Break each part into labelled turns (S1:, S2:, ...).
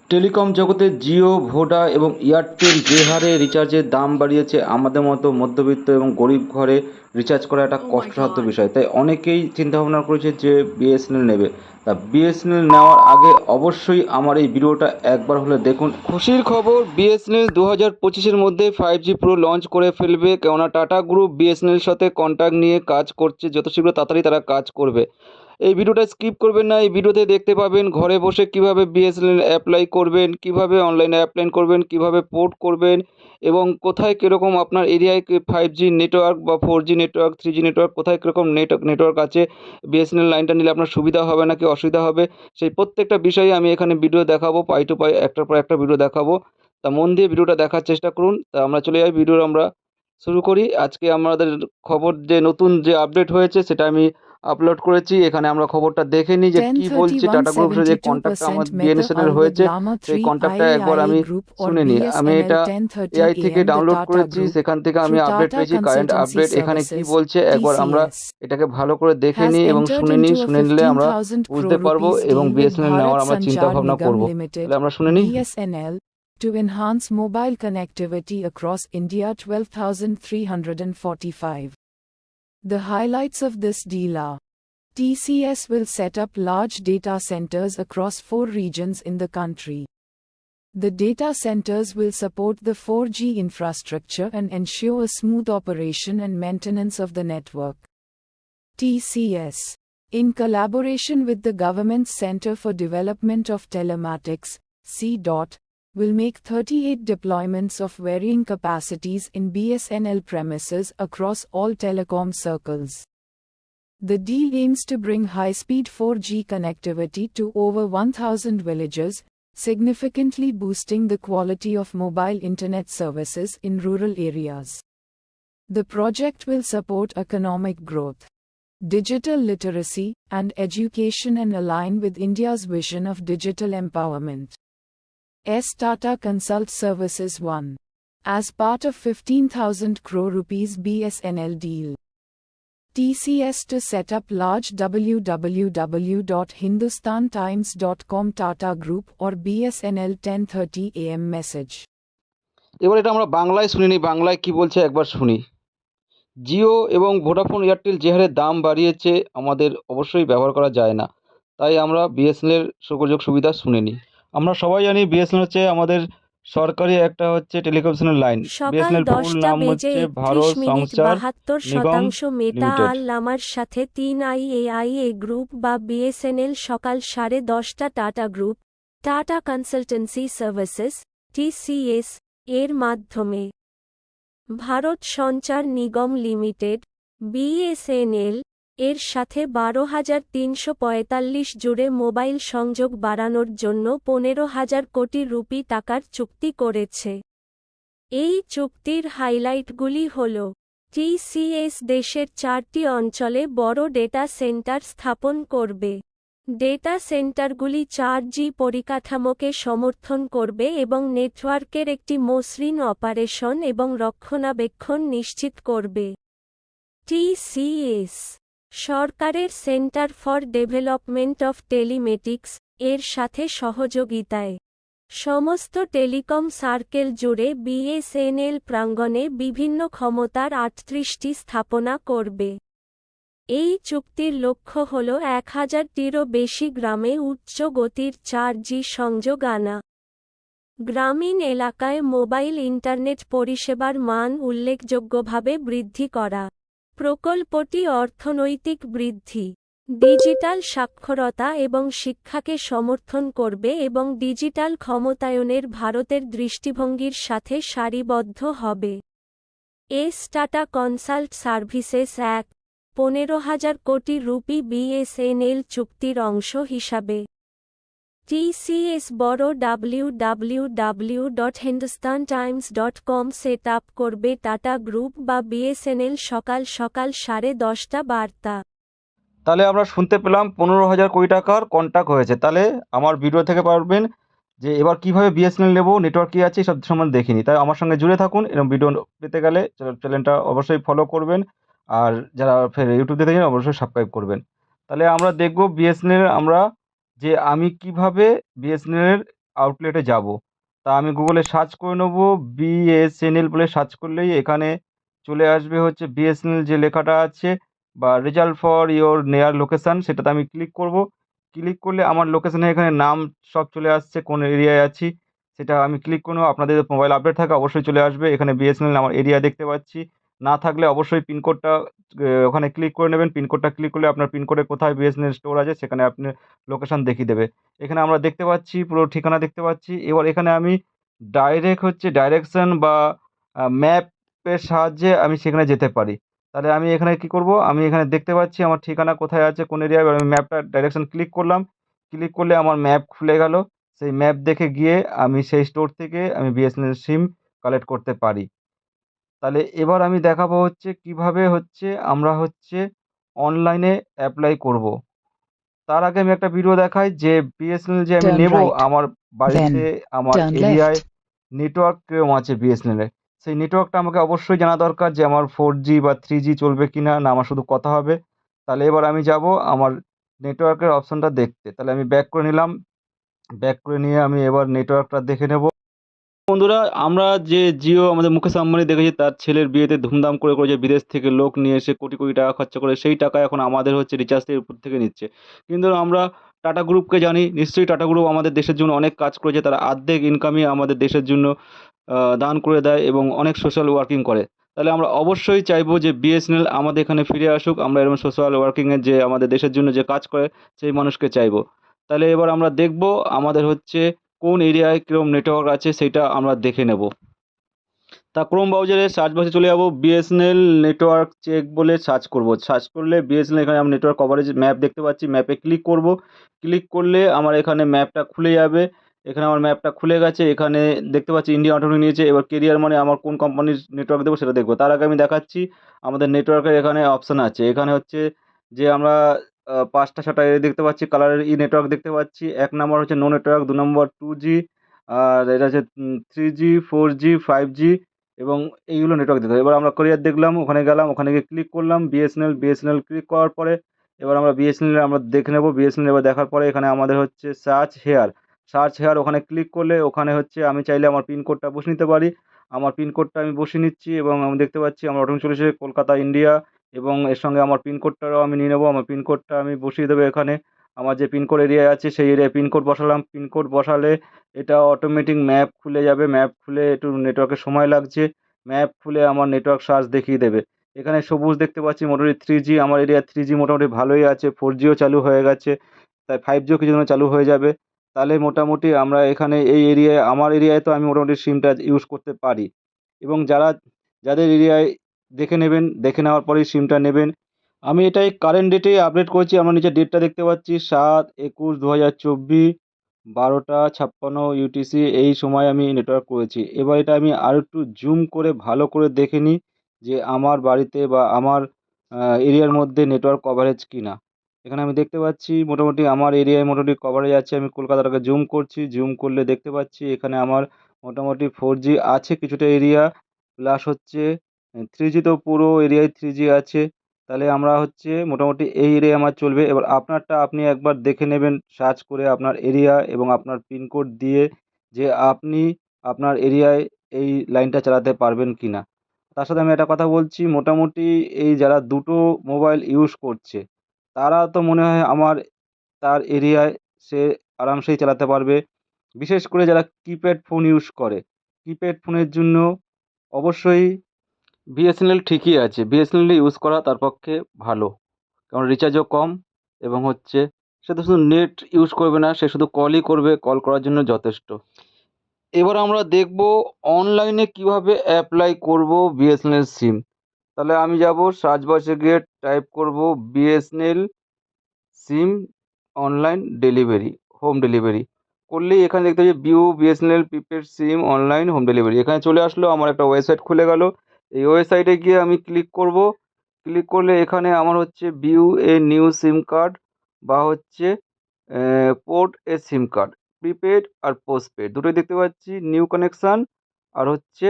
S1: Telecom জগতে Jio, Voda এবং Airtel যে হারে রিচার্জের দাম বাড়িয়েছে, আমাদের মতো মধ্যবিত্ত এবং গরিব ঘরে রিচার্জ করা একটা
S2: Oh my
S1: কষ্টসাধ্য
S2: God.
S1: বিষয়। তাই অনেকেই চিন্তাভাবনা করেছে যে বিএসএনএল নেবে। তা বিএসএনএল নেওয়ার আগে অবশ্যই আমার এই ভিডিওটা একবার হলে দেখুন। খুশির খবর, বিএসএনএল 2025-এর মধ্যে 5G প্রো লঞ্চ করে ফেলবে, কেননা টাটা গ্রুপ বিএসএনএল সাথে কন্ট্যাক্ট নিয়ে কাজ করছে। যত শীঘ্র তাড়াতাড়ি তারা কাজ করবে। এই ভিডিওটা স্কিপ করবেন না। এই ভিডিওতে দেখতে পাবেন ঘরে বসে কিভাবে বিএসএনএল অ্যাপ্লাই করবেন, কিভাবে অনলাইনে অ্যাপ্লাই করবেন, কিভাবে পোর্ট করবেন এবং কোথায় কীরকম আপনার এরিয়ায় 5G নেটওয়ার্ক বা 4G নেটওয়ার্ক, 3G নেটওয়ার্ক, কোথায় কীরকম নেটওয়ার্ক আছে, বিএসএনএল লাইনটা নিলে আপনার সুবিধা হবে নাকি অসুবিধা হবে, সেই প্রত্যেকটা বিষয়ে আমি এখানে ভিডিও দেখাবো, পাই টু পাই একটার পর একটা ভিডিও দেখাবো। তা মন দিয়ে ভিডিওটা দেখার চেষ্টা করুন। তা আমরা চলে যাই, ভিডিও আমরা শুরু করি। আজকে আমাদের খবর যে নতুন যে আপডেট হয়েছে সেটা আমি আপলোড করেছি। এখানে আমরা খবরটা দেখে নিই যে কি বলছে টাটা গ্রুপের যে কন্ট্যাক্টটা আমার
S2: 10:31 Meta
S1: বিএসএনএল
S2: Al with
S1: হয়েছে,
S2: Llama
S1: সেই
S2: 3
S1: কন্ট্যাক্টটা একবার
S2: IAIA
S1: আমি
S2: Group or
S1: শুনে নিই। আমি
S2: BSNL
S1: এটা
S2: 10:30
S1: এআই থেকে
S2: AM. The
S1: ডাউনলোড
S2: Tata
S1: করেছি,
S2: Group
S1: সেখান থেকে আমি
S2: through
S1: আপডেট
S2: Tata
S1: পেয়েছি, কারেন্ট
S2: Consultancy
S1: আপডেট। এখানে কি
S2: Services
S1: বলছে একবার আমরা
S2: TCS
S1: এটাকে ভালো করে দেখে
S2: has
S1: নিই এবং
S2: entered
S1: শুনে নিই।
S2: into a
S1: শুনে নিলে আমরা
S2: 15,000
S1: বুঝতে
S2: crore
S1: পারবো
S2: rupees
S1: এবং
S2: deal with
S1: বিএসএনএল
S2: Bharat
S1: নেওয়ার আমরা চিন্তা
S2: Sanchar
S1: ভাবনা
S2: Nigam
S1: করব।
S2: Limited
S1: তাহলে আমরা শুনে নিই।
S2: BSNL to enhance mobile connectivity across India. 12,345. The highlights of this deal are: TCS will set up large data centers across 4 regions in the country. The data centers will support the 4G infrastructure and ensure a smooth operation and maintenance of the network. TCS, in collaboration with the Government Center for Development of Telematics, CDOT, will make 38 deployments of varying capacities in BSNL premises across all telecom circles. The deal aims to bring high-speed 4G connectivity to over 1,000 villages, significantly boosting the quality of mobile internet services in rural areas. The project will support economic growth, digital literacy, and education and align with India's vision of digital empowerment. Tata Consult Services 1. As part of 15,000 crore rupees BSNL deal, TCS to set up large www.hindustantimes.com Tata Group or BSNL 10:30 AM message.
S1: এবার এটা আমরা বাংলায় শুনে নিই, বাংলায় কি বলছে একবার শুনি। জিও এবং ভোডাফোন এয়ারটেল যে হারে দাম বাড়িয়েছে, আমাদের অবশ্যই ব্যবহার করা যায় না। তাই আমরা বিএসএনএল সুযোগ সুবিধা শুনে নিই। আমরা সবাই জানি বিএসএনএল হচ্ছে আমাদের সরকারি একটা হচ্ছে টেলিকমিউনিকেশনের লাইন।
S3: সকাল
S1: বিএসএনএল ফুল
S3: 10টা
S1: নাম
S3: বেজে
S1: হচ্ছে
S3: 31
S1: ভারত
S3: মিনিট
S1: সঞ্চার
S3: 72% মেটা
S1: লিমিটেড।
S3: আল লামার সাথে 3 আইএআইএ গ্রুপ বা বিএসএনএল সকাল 10:30 tata group, tata consultancy services, TCS এর মাধ্যমে ভারত সঞ্চার নিগম লিমিটেড, বিএসএনএল এর সাথে 12,345 জুড়ে মোবাইল সংযোগ বাড়ানোর জন্য 15,000 কোটি রুপি টাকার চুক্তি করেছে। এই চুক্তির হাইলাইটগুলি হল: টিসিএস দেশের 4টি অঞ্চলে বড় ডেটা সেন্টার স্থাপন করবে। ডেটা সেন্টারগুলি 4G পরিকাঠামোকে সমর্থন করবে এবং নেটওয়ার্কের একটি মসৃণ অপারেশন এবং রক্ষণাবেক্ষণ নিশ্চিত করবে। টিসিএস সরকারের centre for development of telematics এর সাথে সহযোগিতায় সমস্ত টেলিকম সার্কেল জুড়ে বিএসএনএল প্রাঙ্গণে বিভিন্ন ক্ষমতার 38টি স্থাপনা করবে। এই চুক্তির লক্ষ্য হল 1000-টিরও বেশি গ্রামে উচ্চ গতির 4G সংযোগ আনা। গ্রামীণ এলাকায় মোবাইল ইন্টারনেট পরিষেবার মান উল্লেখযোগ্যভাবে বৃদ্ধি করা। প্রকল্পটি অর্থনৈতিক বৃদ্ধি, ডিজিটাল সাক্ষরতা এবং শিক্ষাকে সমর্থন করবে এবং ডিজিটাল ক্ষমতায়নের ভারতের দৃষ্টিভঙ্গির সাথে সারিবদ্ধ হবে। টাটা কনসাল্ট সার্ভিসেস 1, 15,000 কোটি রুপি বিএসএনএল চুক্তির অংশ হিসাবে। টিসিএস বড় www.hindustantimes.com সেট আপ করবে টাটা গ্রুপ বা বিএসএনএল সকাল 10:30 বার্তা।
S1: তাহলে আমরা শুনতে পেলাম 15,000 কোটি টাকার কন্ট্যাক্ট হয়েছে। তাহলে আমার ভিডিও থেকে পারবেন যে এবার কিভাবে বিএসএনএল নেবো, নেটওয়ার্ক কী আছে সব সম্বন্ধে দেখিনি। তাই আমার সঙ্গে জুড়ে থাকুন। এরকম ভিডিও পেতে গেলে চ্যানেলটা অবশ্যই ফলো করবেন, আর যারা ফের ইউটিউব থেকে দেখেন অবশ্যই সাবস্ক্রাইব করবেন। তাহলে আমরা দেখব বিএসএনএল আমরা যে আমি কিভাবে বিএসএনএলের আউটলেটে যাব। তা আমি গুগলে সার্চ করে নেব বিএসএনএল বলে সার্চ করলেই এখানে চলে আসবে হচ্ছে বিএসএনএল যে লেখাটা আছে বা রেজাল্ট ফর ইওর নেয়ার লোকেশান, সেটাতে আমি ক্লিক করব। ক্লিক করলে আমার লোকেশানে এখানে নাম সব চলে আসছে, কোন এরিয়ায় আছি সেটা আমি ক্লিক করে নেব। আপনাদের মোবাইল আপডেট থাকে অবশ্যই চলে আসবে। এখানে বিএসএনএল আমার এরিয়া দেখতে পাচ্ছি। না থাকলে অবশ্যই পিনকোডটা ওখানে ক্লিক করে নেবেন। পিনকোডটা ক্লিক করলে আপনার পিনকোডে কোথায় বিএসএনএল স্টোর আছে সেখানে আপনি লোকেশান দেখিয়ে দেবে। এখানে আমরা দেখতে পাচ্ছি, পুরো ঠিকানা দেখতে পাচ্ছি। এবার এখানে আমি ডাইরেক্ট হচ্ছে ডাইরেকশন বা ম্যাপের সাহায্যে আমি সেখানে যেতে পারি। তাহলে আমি এখানে কি করব, আমি এখানে দেখতে পাচ্ছি আমার ঠিকানা কোথায় আছে, কোন এরিয়ায়। এবার আমি ম্যাপটা ডাইরেকশন ক্লিক করলাম। ক্লিক করলে আমার ম্যাপ খুলে গেল। সেই ম্যাপ দেখে গিয়ে আমি সেই স্টোর থেকে আমি বিএসএনএল সিম কালেক্ট করতে পারি। তাহলে এবার আমি দেখাবো হচ্ছে কিভাবে হচ্ছে আমরা হচ্ছে অনলাইনে অ্যাপ্লাই করব। তার আগে আমি একটা ভিডিও দেখাই যে বিএসএনএল যে আমি
S2: Turn
S1: নেব
S2: right,
S1: আমার বাড়িতে
S2: then
S1: আমার
S2: turn
S1: এরিয়ায়
S2: left.
S1: নেটওয়ার্ক কিরকম আছে বিএসএনএল এর। সেই নেটওয়ার্কটা আমাকে অবশ্যই জানা দরকার যে আমার 4G বা 3G চলবে কিনা, না আমার শুধু কথা হবে। তাহলে এবার আমি যাব আমার নেটওয়ার্কের অপশনটা দেখতে। তাহলে আমি ব্যাক করে নিলাম। ব্যাক করে নিয়ে আমি এবার নেটওয়ার্কটা দেখে নেব। বন্ধুরা, আমরা যে জিও আমাদের মুকেশ আম্বানি দেখেছি তার ছেলের বিয়েতে ধুমধাম করে যে বিদেশ থেকে লোক নিয়ে এসে কোটি কোটি টাকা খরচা করে সেই টাকা এখন আমাদের হচ্ছে রিচার্জের উপর থেকে নিচ্ছে। কিন্তু আমরা টাটা গ্রুপকে জানি, নিশ্চয়ই টাটা গ্রুপ আমাদের দেশের জন্য অনেক কাজ করেছে। তারা অর্ধেক ইনকামই আমাদের দেশের জন্য দান করে দেয় এবং অনেক সোশ্যাল ওয়ার্কিং করে। তাহলে আমরা অবশ্যই চাইবো যে বিএসএনএল আমাদের এখানে ফিরে আসুক। আমরা এরকম সোশ্যাল ওয়ার্কিংয়ের যে আমাদের দেশের জন্য যে কাজ করে সেই মানুষকে চাইবো। তাহলে এবার আমরা দেখব আমাদের হচ্ছে কোন এরিয়ায় কীরকম নেটওয়ার্ক আছে সেইটা আমরা দেখে নেব। তা ক্রোম ব্রাউজারে সার্চ বক্সে চলে যাব, বিএসএনএল নেটওয়ার্ক চেক বলে সার্চ করব। সার্চ করলে বিএসএনএল এখানে আমি নেটওয়ার্ক কভারেজ ম্যাপ দেখতে পাচ্ছি। ম্যাপে ক্লিক করব। ক্লিক করলে আমার এখানে ম্যাপটা খুলে যাবে। এখানে আমার ম্যাপটা খুলে গেছে। এখানে দেখতে পাচ্ছি ইন্ডিয়া অটোমেটিক নিয়েছে। এবার কেরিয়ার মানে আমার কোন কোম্পানির নেটওয়ার্ক দেবো সেটা দেখব। তার আগে আমি দেখাচ্ছি আমাদের নেটওয়ার্কের এখানে অপশান আছে। এখানে হচ্ছে যে আমরা ৫টা ৬টা এরিয়া দেখতে পাচ্ছি, কালারের নেটওয়ার্ক দেখতে পাচ্ছি। ১ নম্বর হচ্ছে নো নেটওয়ার্ক, ২ নম্বর 2G, আর এটা হচ্ছে 3G, 4G, 5G এবং এইগুলো নেটওয়ার্ক দিতে হবে। এবার আমরা কোরিয়ার দেখলাম, ওখানে গেলাম, ওখানে গিয়ে ক্লিক করলাম বিএসএনএল ক্লিক করার পরে এবার আমরা বিএসএনএল আমরা দেখে নেব। বিএসএনএল এবার দেখার পরে এখানে আমাদের হচ্ছে সার্চ হেয়ার ওখানে ক্লিক করলে ওখানে হচ্ছে আমি চাইলে আমার পিনকোডটা বসিয়ে নিতে পারি। আমার পিনকোডটা আমি বসিয়ে নিচ্ছি এবং আমি দেখতে পাচ্ছি আমার অটোমেটিক চলে এসেছে কলকাতা, ইন্ডিয়া এবং এর সঙ্গে আমার পিনকোডটাও আমি নিয়ে নেব। আমার পিনকোডটা আমি বসিয়ে দেবো এখানে। আমার যে পিনকোড এরিয়ায় আছে সেই এরিয়ায় পিনকোড বসালাম। পিনকোড বসালে এটা অটোমেটিক ম্যাপ খুলে যাবে। ম্যাপ খুলে একটু নেটওয়ার্কের সময় লাগছে। ম্যাপ খুলে আমার নেটওয়ার্ক সার্চ দেখিয়ে দেবে। এখানে সবুজ দেখতে পাচ্ছি মোটামুটি 3G, আমার এরিয়ায় 3G মোটামুটি ভালোই আছে। 4Gও চালু হয়ে গেছে। তাই 5Gও কিছুদিনের চালু হয়ে যাবে। তাহলে মোটামুটি আমরা এখানে এই এরিয়ায় আমার এরিয়ায় তো আমি মোটামুটি সিমটা ইউজ করতে পারি এবং যাদের এরিয়ায় দেখে নেবেন, দেখে নেওয়ার পরেই সিমটা নেবেন। আমি এটাই কারেন্ট ডেটেই আপডেট করেছি। আমার নিচে ডেটটা দেখতে পাচ্ছি 7/21/2024 12টা 56 ইউটিসি এই সময় আমি নেটওয়ার্ক করেছি। এবার এটা আমি আরেকটু জুম করে ভালো করে দেখে নিই যে আমার বাড়িতে বা আমার এরিয়ার মধ্যে নেটওয়ার্ক কভারেজ কিনা। এখানে আমি দেখতে পাচ্ছি মোটামুটি আমার এরিয়ায় মোটামুটি কভারেজ আছে। আমি কলকাতাটাকে জুম করছি। জুম করলে দেখতে পাচ্ছি এখানে আমার মোটামুটি 4G আছে কিছুটা এরিয়া প্লাস হচ্ছে 3G তো পুরো এরিয়ায় 3G আছে। তাহলে আমরা হচ্ছে মোটামুটি এই এরিয়ায় আমার চলবে। এবার আপনারটা আপনি একবার দেখে নেবেন সার্চ করে আপনার এরিয়া এবং আপনার পিনকোড দিয়ে যে আপনি আপনার এরিয়ায় এই লাইনটা চালাতে পারবেন কিনা। তার সাথে আমি একটা কথা বলছি, মোটামুটি এই যারা দুটো মোবাইল ইউজ করছে তারা তো মনে হয় আমার তার এরিয়ায় সে আরামসেই চালাতে পারবে। বিশেষ করে যারা কিপ্যাড ফোন ইউজ করে, কিপ্যাড ফোনের জন্য অবশ্যই বিএসএনএল ঠিকই আছে। বিএসএনএল ইউজ করা তার পক্ষে ভালো। কারণ রিচার্জও কম এবং হচ্ছে সে তো শুধু নেট ইউজ করবে না, সে শুধু কলই করবে, কল করার জন্য যথেষ্ট। এবার আমরা দেখব অনলাইনে কিভাবে অ্যাপ্লাই করব বিএসএনএল সিম। তাহলে আমি যাব সার্চ বক্সে গিয়ে টাইপ করব বিএসএনএল সিম অনলাইন ডেলিভারি, হোম ডেলিভারি করলেই এখানে দেখতে পাচ্ছি ভিউ বিএসএনএল প্রিপেড সিম অনলাইন হোম ডেলিভারি। এখানে চলে আসলো, আমার একটা ওয়েবসাইট খুলে গেল। এই ওয়েবসাইটে গিয়ে আমি ক্লিক করব। ক্লিক করলে এখানে আমার হচ্ছে view a new SIM card বা হচ্ছে পোর্ট এ সিম কার্ড, প্রিপেড আর পোস্টপেড দুটোই দেখতে পাচ্ছি। নিউ কানেকশান আর হচ্ছে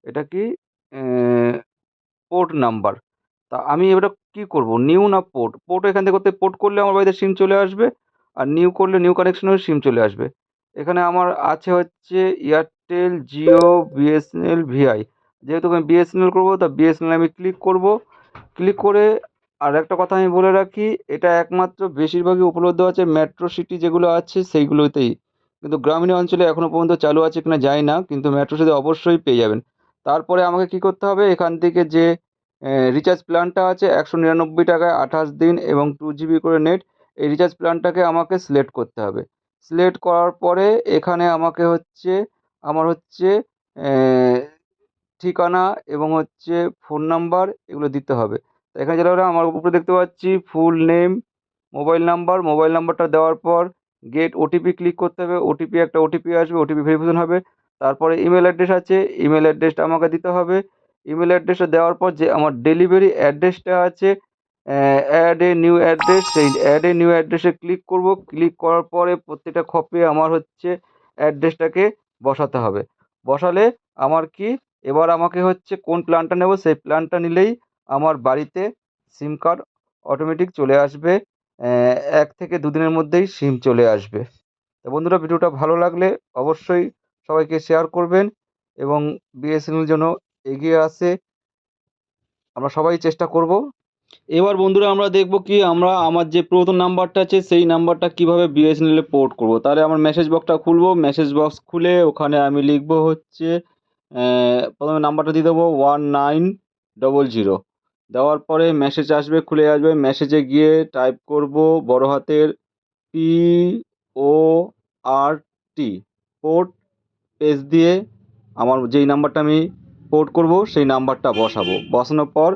S1: এটা কি পোর্ট নাম্বার। তা আমি এবারে কী করব, নিউ না পোর্ট? পোর্ট এখান থেকে পোর্ট করলে আমার বাড়িতে সিম চলে আসবে আর নিউ করলে নিউ কানেকশনেও সিম চলে আসবে। এখানে আমার আছে হচ্ছে এয়ারটেল, জিও, বিএসএনএল, ভিআই। যেহেতু আমি বিএসএনএল করবো, তা বিএসএনএল আমি ক্লিক করব। ক্লিক করে আর একটা কথা আমি বলে রাখি, এটা একমাত্র বেশিরভাগই উপলব্ধ আছে মেট্রো সিটি যেগুলো আছে সেইগুলোতেই। কিন্তু গ্রামীণ অঞ্চলে এখনো পর্যন্ত চালু আছে কিনা জানি না, কিন্তু মেট্রো সিটি অবশ্যই পেয়ে যাবেন। তারপরে আমাকে কি করতে হবে, এখান থেকে যে রিচার্জ প্ল্যানটা আছে 199 টাকায় 28 দিন এবং 2 GB করে নেট, এই রিচার্জ প্ল্যানটাকে আমাকে সিলেক্ট করতে হবে। সিলেক্ট করার পরে এখানে আমাকে হচ্ছে আমার হচ্ছে ঠিকানা এবং হচ্ছে ফোন নাম্বার এগুলো দিতে হবে। তো এখানে যেটা হলো আমার উপরে দেখতে পাচ্ছি ফুল নেম, মোবাইল নাম্বারটা দেওয়ার পর গেট ওটিপি ক্লিক করতে হবে। একটা ওটিপি আসবে, ওটিপি ভেরিফিকেশন হবে। তারপরে ইমেল অ্যাড্রেস আছে, ইমেল অ্যাড্রেসটা আমাকে দিতে হবে। ইমেল অ্যাড্রেসটা দেওয়ার পর যে আমার ডেলিভারি অ্যাড্রেসটা আছে, অ্যাড এ নিউ অ্যাড্রেস, সেই অ্যাড এ নিউ অ্যাড্রেসে ক্লিক করব। ক্লিক করার পরে প্রত্যেকটা খপে আমার হচ্ছে অ্যাড্রেসটাকে বসাতে হবে। বসালে আমার কি, এবার আমাকে হচ্ছে কোন প্ল্যানটা নেব সেই প্ল্যানটা নিলেই আমার বাড়িতে সিম কার্ড অটোমেটিক চলে আসবে। ১ থেকে ২ দিনের মধ্যেই সিম চলে আসবে। তো বন্ধুরা, ভিডিওটা ভালো লাগলে অবশ্যই সবাইকে শেয়ার করবেন এবং বিএসএনএল যেন এগিয়ে আসে, আমরা সবাই চেষ্টা করব। এবার বন্ধুরা আমরা দেখব কি আমরা আমার যে পুরাতন নাম্বারটা আছে সেই নাম্বারটা কিভাবে বিএসএনএল এ পোর্ট করব। তাহলে আমার মেসেজ বক্সটা খুলব, মেসেজ বক্স খুলে ওখানে আমি লিখব হচ্ছে প্রথমে নাম্বারটা দিয়ে দেবো 1900। দেওয়ার পরে মেসেজ আসবে, খুলে আসবে। মেসেজে গিয়ে টাইপ করব বড় হাতের PORT, পোর্ট, পেজ দিয়ে আমার যেই নাম্বারটা আমি পোর্ট করব সেই নাম্বারটা বসাবো। বসানোর পর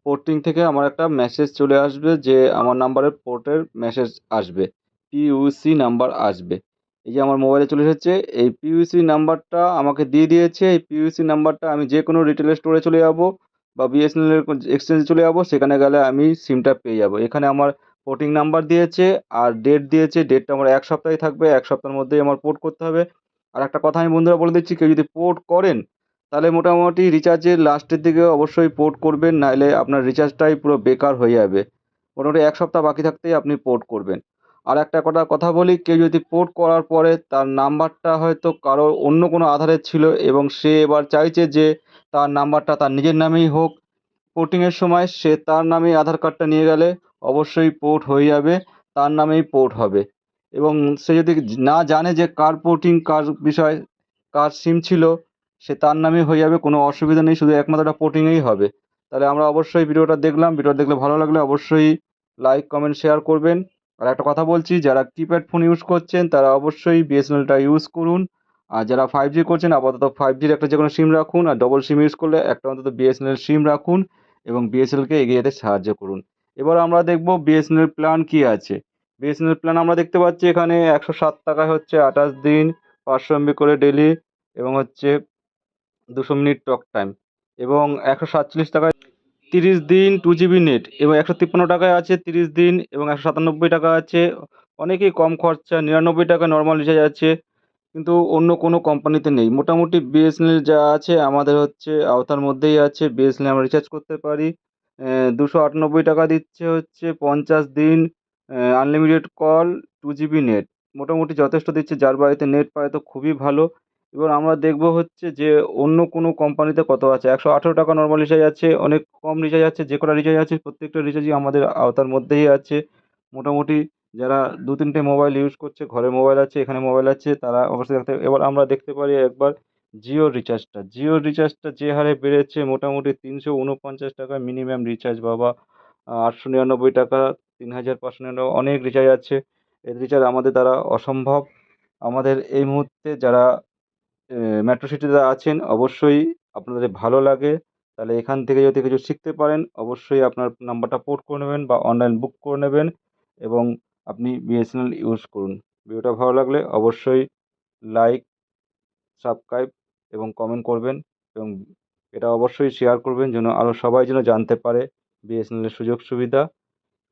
S1: পোর্টিং থেকে আমার একটা মেসেজ চলে আসবে যে আমার নাম্বারের পোর্টের মেসেজ আসবে, পিইউসি নাম্বার আসবে। এই যে আমার মোবাইলে চলে এসেছে, এই পিইউসি নাম্বারটা আমাকে দিয়ে দিয়েছে। এই পিইউসি নাম্বারটা আমি যে কোনো রিটেল স্টোরে চলে যাব বা বিএসএনএল এর এক্সচেঞ্জে চলে যাব, সেখানে গেলে আমি সিমটা পেয়ে যাব। এখানে আমার পোর্টিং নাম্বার দিয়েছে আর ডেট দিয়েছে, ডেটটা আমার ১ সপ্তাহই থাকবে, ১ সপ্তাহের মধ্যেই আমার পোর্ট করতে হবে। আর একটা কথা আমি বন্ধুরা বলে দিচ্ছি, কেউ যদি পোর্ট করেন তাহলে মোটামুটি রিচার্জের লাস্টের দিকে অবশ্যই পোর্ট করবেন, নাহলে আপনার রিচার্জটাই পুরো বেকার হয়ে যাবে। মোটামুটি ১ সপ্তাহ বাকি থাকতেই আপনি পোর্ট করবেন। আর একটা কথা বলি, কেউ যদি পোর্ট করার পরে তার নাম্বারটা হয়তো কারো অন্য কোনো আধারের ছিল এবং সে এবার চাইছে যে তার নাম্বারটা তার নিজের নামেই হোক, পোর্টিংয়ের সময় সে তার নামেই আধার কার্ডটা নিয়ে গেলে অবশ্যই পোর্ট হয়ে যাবে, তার নামেই পোর্ট হবে। এবং সে যদি না জানে যে কার পোর্টিং, কার বিষয়, কার সিম ছিল, সে তার নামেই হয়ে যাবে, কোনো অসুবিধা নেই, শুধু একমাত্র একটা পোর্টিংয়েই হবে। তাহলে আমরা অবশ্যই ভিডিওটা দেখলাম, ভিডিওটা দেখলে ভালো লাগলে অবশ্যই লাইক, কমেন্ট, শেয়ার করবেন। আর একটা কথা বলছি, যারা কিপ্যাড ফোন ইউজ করছেন তারা অবশ্যই বিএসএনএলটা ইউজ করুন। আর যারা 5G করছেন আপাতত 5Gর একটা যে কোনো সিম রাখুন, আর ডবল সিম ইউজ করলে একটা অন্তত বিএসএনএল সিম রাখুন এবং বিএসএনএলকে এগিয়ে যেতে সাহায্য করুন। এবার আমরা দেখব বিএসএনএল প্ল্যান কী আছে। বিএসএনএল প্ল্যান আমরা দেখতে পাচ্ছি এখানে ১০৭ টাকায় হচ্ছে ২৮ দিন, ৫০০ MB করে ডেলি এবং হচ্ছে ২০০ মিনিট টক টাইম, এবং ১৪৭ টাকায় 30 দিন 2 GB নেট, এবং ১৫৩ টাকায় আছে 30 দিন এবং ১৯৭ টাকা আছে অনেকেই কম খরচা ৯৯ টাকা নর্মাল রিচার্জ আছে, কিন্তু অন্য কোনো কোম্পানিতে নেই। মোটামুটি বিএসএনএল যা আছে আমাদের হচ্ছে আওতার মধ্যেই আছে। বিএসএনএল আমরা রিচার্জ করতে পারি। ২৯৮ টাকা দিচ্ছে হচ্ছে 50 দিন, আনলিমিটেড কল, 2 GB নেট। মোটামুটি যথেষ্ট দিচ্ছে, যার বাড়িতে নেট পায় তো খুবই ভালো। এবার আমরা দেখব হচ্ছে যে অন্য কোনো কোম্পানিতে কত আছে। ১১৮ টাকা নরমাল রিচার্জ আছে, অনেক কম রিচার্জ আছে। যে কটা রিচার্জ আছে প্রত্যেকটা রিচার্জই আমাদের আওতার মধ্যেই আছে। মোটামুটি যারা ২-৩ টে মোবাইল ইউজ করছে, ঘরে মোবাইল আছে, এখানে মোবাইল আছে, তারা অবশ্যই দেখতে। এবার আমরা দেখতে পারি একবার জিওর রিচার্জটা। জিওর রিচার্জটা যে হারে বেড়েছে, মোটামুটি ৩৪৯ টাকায় মিনিমাম রিচার্জ বাবা। ৮৯৯ টাকা, ৩৫৯৯ অনেক রিচার্জ আছে। এই রিচার্জ আমাদের দ্বারা অসম্ভব। আমাদের এই মুহূর্তে যারা মেট্রো সিটিতে আছেন অবশ্যই আপনাদের ভালো লাগে, তাহলে এখান থেকে যদি কিছু শিখতে পারেন অবশ্যই আপনার নাম্বারটা পোর্ট করে নেবেন বা অনলাইন বুক করে নেবেন এবং আপনি বিএসএনএল ইউজ করুন। ভিডিওটা ভালো লাগলে অবশ্যই লাইক, সাবস্ক্রাইব এবং কমেন্ট করবেন এবং এটা অবশ্যই শেয়ার করবেন যেন আরও সবাই যেন জানতে পারে বিএসএনএলের সুযোগ সুবিধা।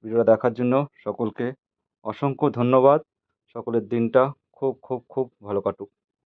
S1: ভিডিওটা দেখার জন্য সকলকে অসংখ্য ধন্যবাদ। সকলের দিনটা খুব খুব খুব ভালো কাটুক।